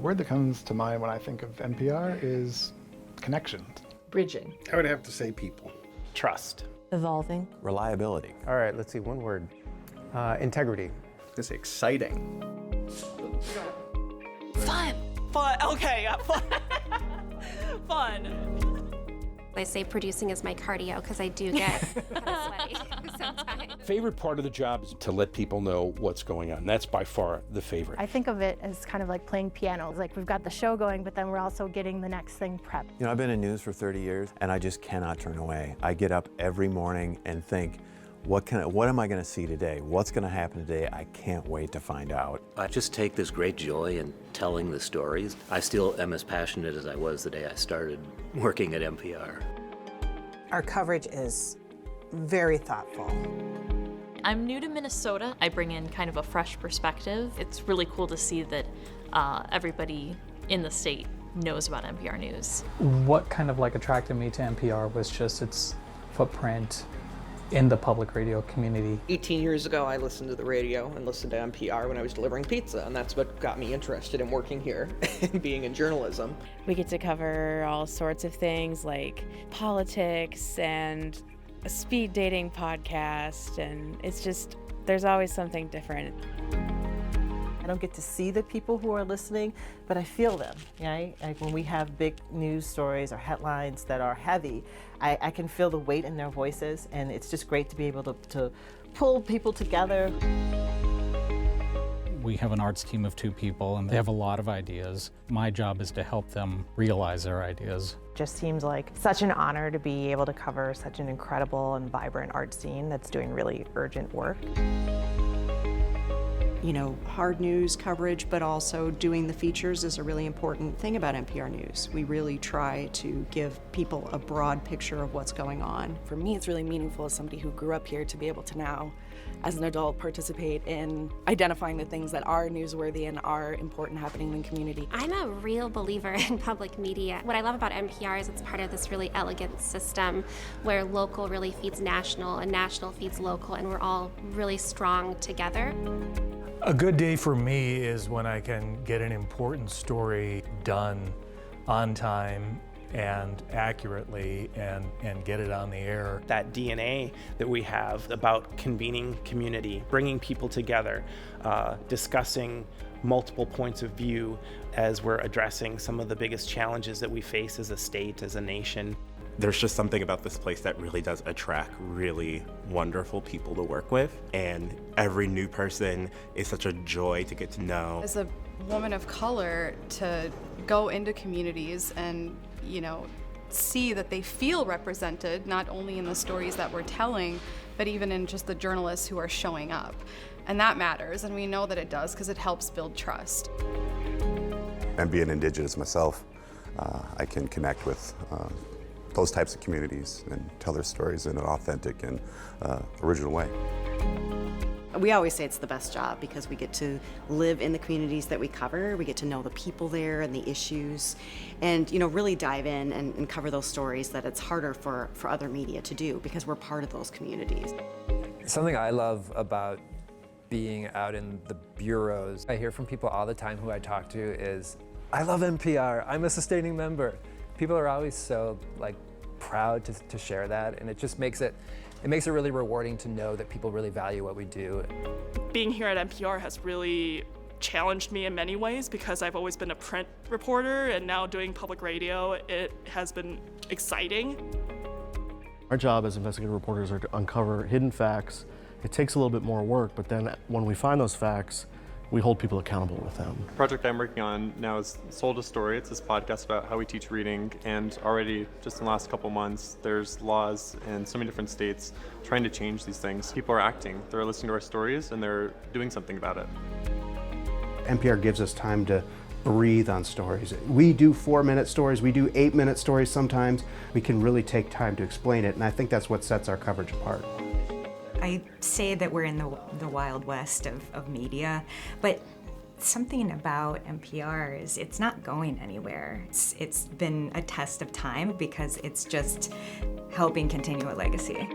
word that comes to mind when I think of NPR is connections. Bridging. I would have to say people. Trust. Evolving. Reliability. All right, let's see, one word. Integrity. It's exciting. Fun. Fun. Okay, fun. Fun. I say producing is my cardio because I do get kind of sweaty sometimes. Favorite part of the job is to let people know what's going on. That's by far the favorite. I think of it as kind of like playing piano. Like we've got the show going, but then we're also getting the next thing prepped. You know, I've been in news for 30 years, and I just cannot turn away. I get up every morning and think, what am I going to see today? What's going to happen today? I can't wait to find out. I just take this great joy in telling the stories. I still am as passionate as I was the day I started working at NPR. Our coverage is very thoughtful. I'm new to Minnesota. I bring in kind of a fresh perspective. It's really cool to see that everybody in the state knows about NPR News. What kind of attracted me to NPR was just its footprint in the public radio community. 18 years ago, I listened to the radio and listened to NPR when I was delivering pizza, and that's what got me interested in working here and being in journalism. We get to cover all sorts of things like politics and a speed dating podcast, and it's just, there's always something different. I don't get to see the people who are listening, but I feel them, right? Like when we have big news stories or headlines that are heavy, I can feel the weight in their voices, and it's just great to be able to pull people together. We have an arts team of 2 people, and they have a lot of ideas. My job is to help them realize their ideas. Just seems like such an honor to be able to cover such an incredible and vibrant art scene that's doing really urgent work. You know, hard news coverage, but also doing the features is a really important thing about NPR News. We really try to give people a broad picture of what's going on. For me, it's really meaningful as somebody who grew up here to be able to now, as an adult, participate in identifying the things that are newsworthy and are important happening in the community. I'm a real believer in public media. What I love about NPR is it's part of this really elegant system where local really feeds national and national feeds local, and we're all really strong together. A good day for me is when I can get an important story done on time and accurately and get it on the air. That DNA that we have about convening community, bringing people together, discussing multiple points of view as we're addressing some of the biggest challenges that we face as a state, as a nation. There's just something about this place that really does attract really wonderful people to work with, and every new person is such a joy to get to know. As a woman of color, to go into communities and, see that they feel represented, not only in the stories that we're telling, but even in just the journalists who are showing up. And that matters, and we know that it does because it helps build trust. And being Indigenous myself, I can connect with those types of communities and tell their stories in an authentic and original way. We always say it's the best job because we get to live in the communities that we cover. We get to know the people there and the issues and, really dive in and cover those stories that it's harder for other media to do because we're part of those communities. Something I love about being out in the bureaus, I hear from people all the time who I talk to is, I love NPR, I'm a sustaining member. People are always so proud to share that, and it just makes it really rewarding to know that people really value what we do. Being here at NPR has really challenged me in many ways because I've always been a print reporter, and now doing public radio, it has been exciting. Our job as investigative reporters are to uncover hidden facts. It takes a little bit more work, but then when we find those facts, we hold people accountable with them. The project I'm working on now is Sold a Story. It's this podcast about how we teach reading, and already just in the last couple months, there's laws in so many different states trying to change these things. People are acting, they're listening to our stories, and they're doing something about it. NPR gives us time to breathe on stories. We do 4-minute stories, we do 8-minute stories sometimes. We can really take time to explain it, and I think that's what sets our coverage apart. I say that we're in the Wild West of media, but something about NPR is it's not going anywhere. It's been a test of time because it's just helping continue a legacy.